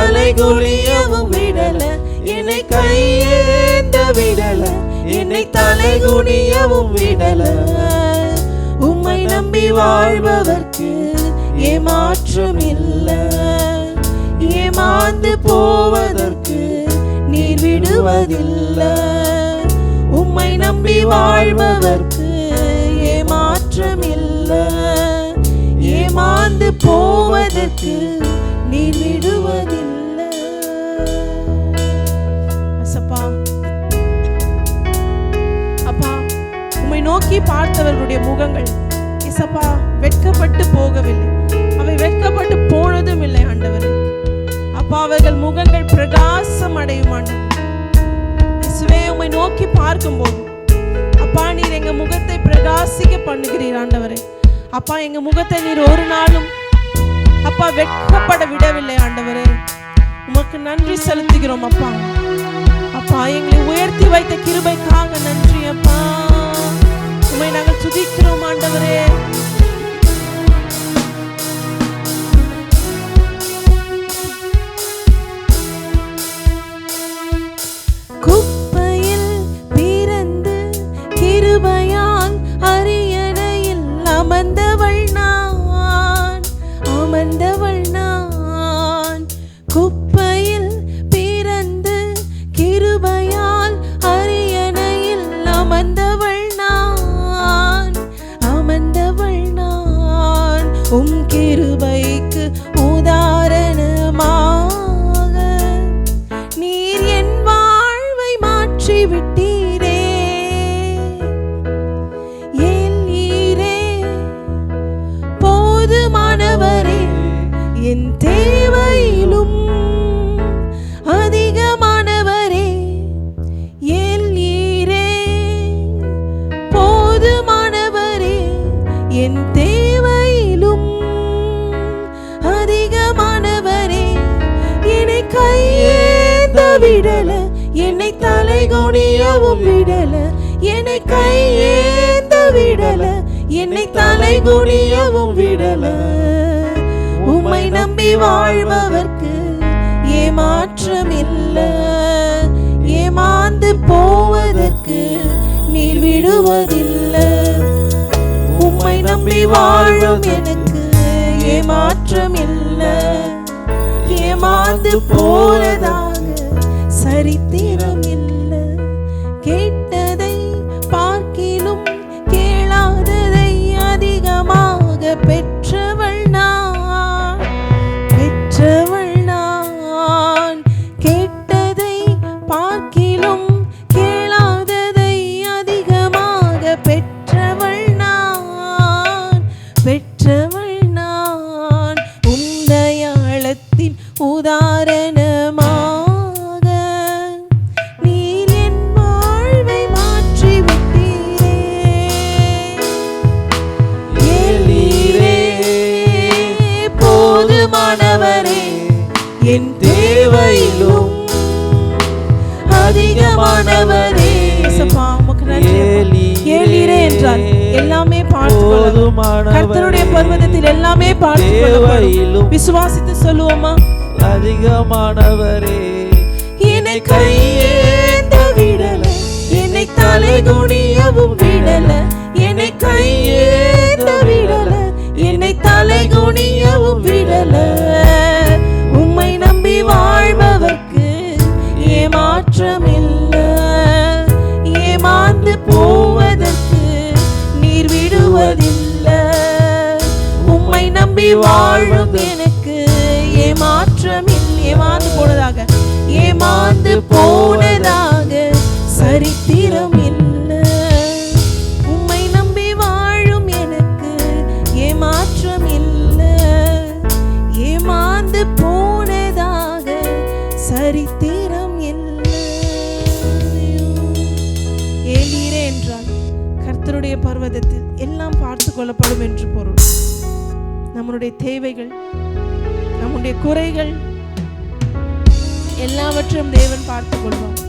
தலை குனியவும் விடல, என்னை கையேந்த விடல, என்னை தலை குனியவும் விடல. உம்மை நம்பி வாழ்பவர்க்கு ஏமாற்றம் இல்ல, ஏமாந்து போவதற்கு நீர் விடுவதில்லை. உம்மை நம்பி வாழ்பவர்க்கு ஏமாற்றம் இல்ல, ஏமாந்து போவதற்கு நீர் விடுவதில்லை. அப்பா, அப்பா, உம்மை நோக்கி பார்த்தவர்களுடைய முகங்கள் இசப்பா வெட்கப்பட்டு போகவில்லை, அவை வெட்கப்பட்டு போனதும் இல்லை ஆண்டவரே. அப்பா, அவர்கள் முகங்கள் பிரகாசம் அடையும் ஆண்டவர். இயேசுவே, உம்மை நோக்கி பார்க்கும்போது அப்பா நீர் எங்க முகத்தை பிரகாசிக்க பண்ணுகிறீர் ஆண்டவரே. அப்பா, எங்க முகத்தை நீர் ஒரு நாளும் அப்பா வெட்கப்பட விடவில்லை ஆண்டவரே. உமக்கு நன்றி செலுத்துகிறோம் அப்பா. அப்பா, எங்களை உயர்த்தி வைத்த கிருபைக்காக நன்றி அப்பா. உம்மை நாங்கள் துதிக்கிறோம் ஆண்டவரே. குப்பையில் பிறந்து கிருபையால் அரியணையில் அமர்ந்தவள் நான், அமர்ந்தவள் நான். குப்பையில் பிறந்து கிருபையால் அரியணையில் அமர்ந்தவள் நான், அமர்ந்தவள் நான். உம் கிருபைக்கு உதாரணமாக நீர் என் வாழ்வை மாற்றி விட்டீரே. எல்லீரே போதுமானவரே, என் தேவையிலும் அதிகமானவரே. எல்லீரே போதுமானவரே, என் தேவையிலும் அதிகமானவரே. என்னை கையேந்த விடல, என்னை தலை குனியவும் விடல, என்னை கையேந்த விடல, என்னை தலை குனியவும் விடல. உம்மை நம்பி வாழ்பவர்க்கு ஏமாற்றம் இல்ல, ஏமாந்து போவதற்கு நீர் விடுவதில்லை. உம்மை நம்பி வாழும் எனக்கு ஏமாற்றம் இல்ல, ஏமாந்து போனதாக சரித்திரம் இல்ல. கேட்டதை பார்க்கிலும் கேளாததை அதிகமாக பெற்றவள் நான், பெற்றவள் நான். கேட்டதை பார்க்கிலும் கேளாததை அதிகமாக பெற்றவள் நான், பெற்றவள் நான். உந்தயாளத்தின் உதாரணமாக நீர் என் வாழ்வை மாற்றி விட்டீரே. எல்லீரே போதுமானவரே, என் தேவையிலும் அதிகமானவரே. எல்லீரே என்றால் எல்லாமே பார்த்துக்கொள்ளும். கர்த்தருடைய பர்வதத்தில் எல்லாமே பார்த்துக்கொள்ளும். விசுவாசித்து சொல்லுவோமா? அதிகமானவரே, என்னை கையேந்த விடல, என்னை தலை குனியவும் விடல, என்னை கையேந்த விடல, என்னை தலை குனியவும் விடல. உம்மை நம்பி வாழ்பவர்க்கு ஏமாற்றம் இல்ல, ஏமாந்து போவதற்கு நீர் விடுவதில்லை. உம்மை நம்பி வாழும் எனக்கு ஏமாற்றம் இல்லை, ஏமாந்து போனதாக, ஏமாந்து போனதாக சரித்திரம் இல்லை. உம்மை நம்பி வாழும் எனக்கு ஏமாற்றம் இல்லை, ஏமாந்து போனதாக சரித்திரம் இல்லை. எல்லீரே என்றால் கர்த்தருடைய பர்வதத்தில் எல்லாம் பார்த்து கொள்ளப்படும் என்று பொருள். நம்முடைய தேவைகள், நம்முடைய குறைகள் எல்லாவற்றையும் தேவன் பார்த்துக் கொள்வார்.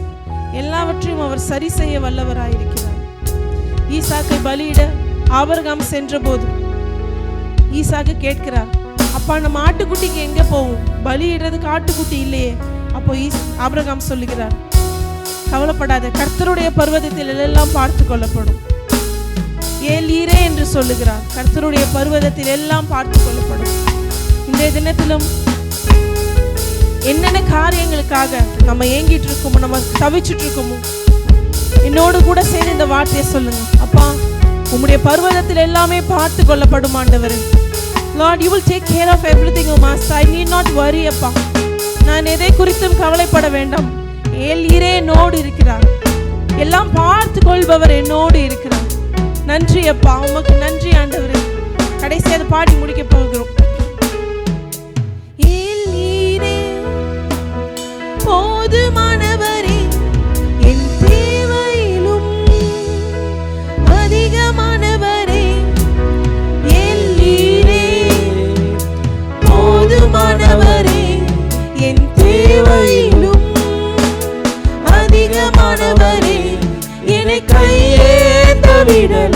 எல்லாவற்றையும் அவர் சரி செய்ய வல்லவராயிருக்கிறார். ஈசாக்கை பலியிட ஆபிரகாம் சென்ற போது ஈசாக்கு கேட்கிறார், அப்பா நம்ம ஆட்டுக்குட்டிக்கு எங்க போவோம்? பலியிடுறதுக்கு ஆட்டுக்குட்டி இல்லையே. அப்போ ஆபிரகாம் சொல்லுகிறார், கவலைப்படாத, கர்த்தருடைய பர்வதத்தில் எல்லாம் பார்த்து கொள்ளப்படும். ஏலீரே என்று சொல்லுகிறார். கர்த்தருடைய பர்வதத்தில் எல்லாம் பார்த்து கொள்ளப்படும். இன்றைய தினத்திலும் என்னென்ன காரியங்களுக்காக நம்ம ஏங்கிட்டு இருக்கோமோ, நம்ம தவிச்சுட்டு இருக்கோமோ, என்னோடு கூட சேர்ந்து இந்த வார்த்தையை சொல்லுங்க. அப்பா, உம்முடைய பர்வதத்தில் எல்லாமே பார்த்து கொள்ளப்படும் ஆண்டவரே. Lord, you will take care of everything, O Master. I need not worry, அப்பா. நான் எதை குறித்தும் கவலைப்பட வேண்டாம். ஏலீரே என்னோடு இருக்கிறார். எல்லாம் பார்த்து கொள்பவர் என்னோடு இருக்கிறார். நன்றி அப்பா, உமக்கு நன்றி ஆண்டவரே. கடைசியாக பாடி முடிக்க போகிறோம். ஏலீரே போதுமானவரே, என் தேவையிலும் அதிகமானவரே. ஏலீரே போதுமானவரே, என் தேவையிலும் அதிகமானவரே. என்னை கையேந்த விடல,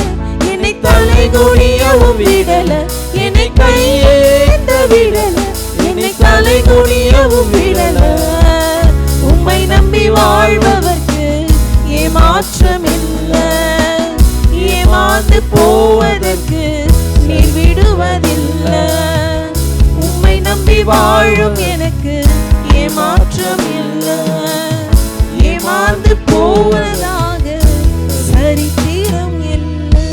என்னை தலை குனியவும் விடல. என்னை கையேந்த விடல, என்னை தலை குனியவும் விடல. உம்மை நம்பி வாழ்பவர்க்கு ஏமாற்றம் இல்லை. ஏமாந்து போவதற்கு நீர் விடுவதில்லை. உம்மை நம்பி வாழும் எனக்கு ஏமாற்றம் இல்லை. ஏமாந்து போவதாக சரித்திரம் இல்லை.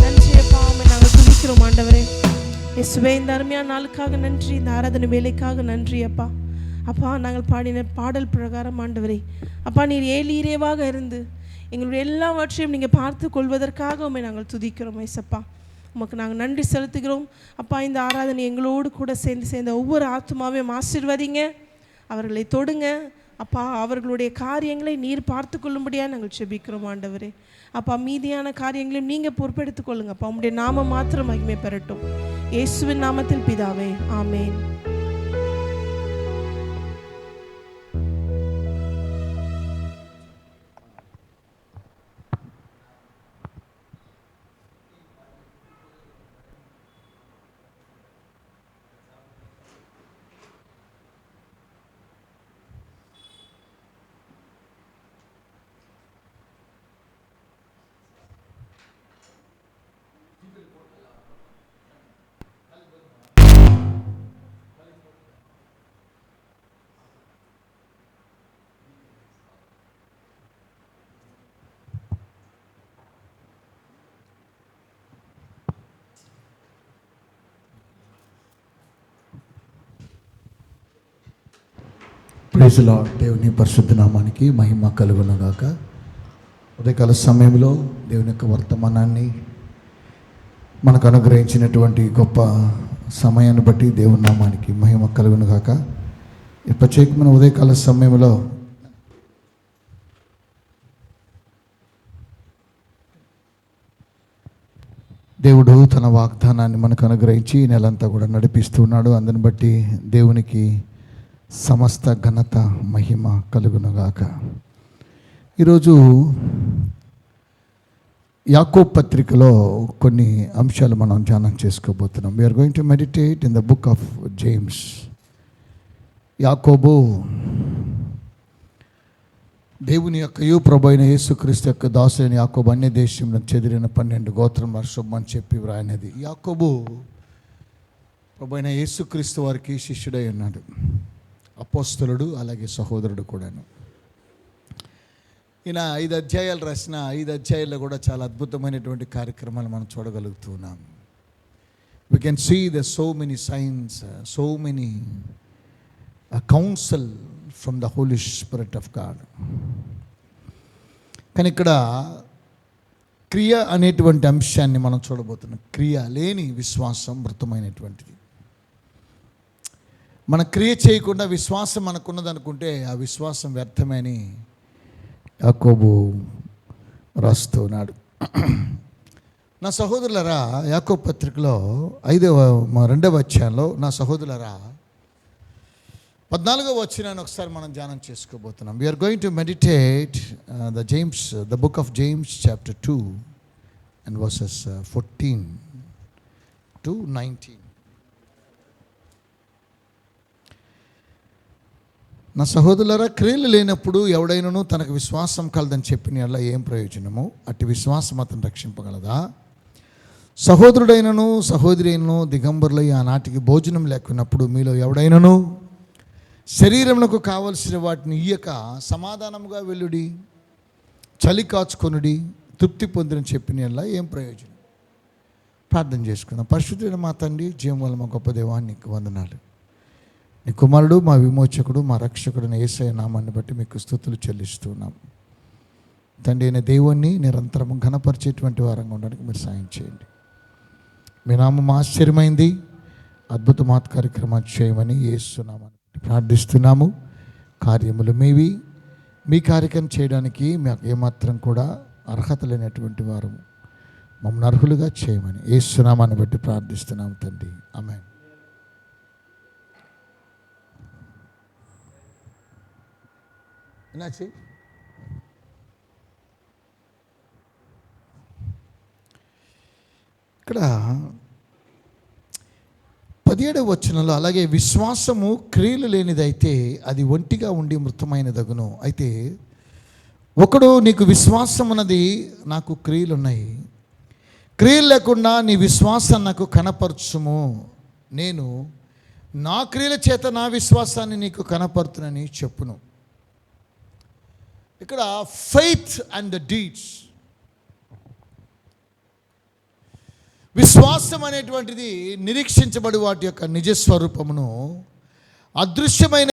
நன்றி அப்பா, நாங்கள் துதிக்கிறோம் ஆண்டவரே. இயேசுவே, இந்த அருமையான நாளுக்காக நன்றி, இந்த ஆராதனை வேலைக்காக நன்றி அப்பா. அப்பா, நாங்கள் பாடின பாடல் பிரகாரம் ஆண்டவரே, அப்பா, நீர் ஏலீரேவாக இருந்து எங்களுடைய எல்லாவற்றையும் நீங்கள் பார்த்து கொள்வதற்காக உண்மை நாங்கள் துதிக்கிறோம். ஏசப்பா, உமக்கு நாங்கள் நன்றி செலுத்துகிறோம். அப்பா, இந்த ஆராதனை எங்களோடு கூட சேர்ந்த ஒவ்வொரு ஆத்மாவையும் ஆசீர்வதிங்க, அவர்களை தொடுங்க அப்பா. அவர்களுடைய காரியங்களை நீர் பார்த்து கொள்ளும்படியாக நாங்கள் செபிக்கிறோம் ஆண்டவரே. அப்பா, மீதியான காரியங்களையும் நீங்கள் பொறுப்பெடுத்துக் கொள்ளுங்கப்பா. உம்முடைய நாமம் மாத்திரம் மகிமை பெறட்டும். இயேசுவின் நாமத்தில் பிதாவே, ஆமேன். Praise the lord. దేవుని పరిశుద్ధ నామానికి మహిమ కలుగునుగాక. ఉదయకాల సమయంలో దేవుని యొక్క వర్తమానాన్ని మనకు అనుగ్రహించినటువంటి గొప్ప సమయాన్ని బట్టి దేవుని నామానికి మహిమ కలుగునుగాక. ఈ ప్రత్యేకమైన ఉదయకాల సమయంలో దేవుడు తన వాగ్దానాన్ని మనకు అనుగ్రహించి ఈ నెలంతా కూడా నడిపిస్తున్నాడు. అందుని బట్టి దేవునికి సమస్త ఘనత మహిమ కలుగునుగాక. ఈరోజు యాకోబు పత్రికలో కొన్ని అంశాలు మనం ధ్యానం చేసుకోబోతున్నాం. We're going to meditate in the book of James. యాకోబు దేవుని యొక్కయు ప్రభు అయిన యేసుక్రీస్తు యొక్క దాసులైన యాకోబు అన్య దేశంలో చెదిరిన 12 గోత్రం శుభమని చెప్పి వ్రాయినది. యాకోబు ప్రభు అయిన యేసుక్రీస్తు వారికి శిష్యుడై ఉన్నాడు, అపోస్తలుడు, అలాగే సహోదరుడు కూడాను. ఈయన 5 అధ్యాయాలు రాసిన 5 అధ్యాయాల్లో కూడా చాలా అద్భుతమైనటువంటి కార్యక్రమాలు మనం చూడగలుగుతున్నాం. We can see the so many signs, so many counsel from the Holy Spirit of God. కానీ ఇక్కడ క్రియ అనేటువంటి అంశాన్ని మనం చూడబోతున్నాం. క్రియ లేని విశ్వాసం మృతమైనటువంటిది. మన క్రియ చేయకుండా విశ్వాసం మనకున్నదనుకుంటే ఆ విశ్వాసం వ్యర్థమని యాకోబు రాస్తున్నాడు. నా సహోదరులరా, యాకోబు పత్రికలో 2వ అధ్యాయంలో నా సహోదరులరా 14వ వచనాన్ని ఒకసారి మనం ధ్యానం చేసుకోబోతున్నాం. We're going to meditate the book of James chapter 2 and verses 14 to 19. నా సహోదరులారా, క్రియలు లేనప్పుడు ఎవడైనాను తనకు విశ్వాసం కలదని చెప్పిన యెడల ఏం ప్రయోజనము? అట్టి విశ్వాసం అతను రక్షింపగలదా? సహోదరుడైనను సహోదరి అయినను దిగంబరులై ఆనాటికి భోజనం లేకున్నప్పుడు మీలో ఎవడైనను శరీరమునకు కావలసిన వాటిని ఇయ్యక సమాధానముగా వెళ్ళుడి, చలి కాచుకొనుడి, తృప్తి పొందిన చెప్పిన యెడల ఏం ప్రయోజనం? ప్రార్థన చేసుకుందాం. పరిశుద్ధుడైన మా తండ్రి, జీవం వల్ల మా గొప్ప దేవాన్ని నీకు వందనాలు. నీ కుమారుడు, మా విమోచకుడు, మా రక్షకుడు యేసయ్య నామాన్ని బట్టి మీకు స్తుతులు చెల్లిస్తున్నాం. తండ్రి అయిన దేవుణ్ణి నిరంతరం ఘనపరిచేటువంటి వారంగా ఉండడానికి మీరు సాయం చేయండి. మీ నామం ఆశ్చర్యమైంది, అద్భుతమాత్ కార్యక్రమాలు చేయమని యేసు నామాన్ని ప్రార్థిస్తున్నాము. కార్యములు మీవి, మీ కార్యక్రమం చేయడానికి మాకు ఏమాత్రం కూడా అర్హత లేనటువంటి వారు మమ్మల్ని అర్హులుగా చేయమని యేసు నామాన్ని బట్టి ప్రార్థిస్తున్నాం తండ్రి. ఆమేన్. என்னாச்சு? ఇక్కడ 17వ వచనంలో అలాగే విశ్వాసము క్రియలు లేనిదైతే అది ఒంటిగా ఉండి మృతమైనదగును. అయితే ఒకడు నీకు విశ్వాసం ఉన్నది, నాకు క్రియలు ఉన్నాయి, క్రియలు లేకుండా నీ విశ్వాసం నాకు కనపరచుము, నేను నా క్రియల చేత నా విశ్వాసాన్ని నీకు కనపరుతునని చెప్పును. ఇక్కడ ఫెయిత్ అండ్ ద డీడ్స్, విశ్వాసం అనేటువంటిది నిరీక్షించబడి వాటి యొక్క నిజస్వరూపమును, అదృశ్యమైన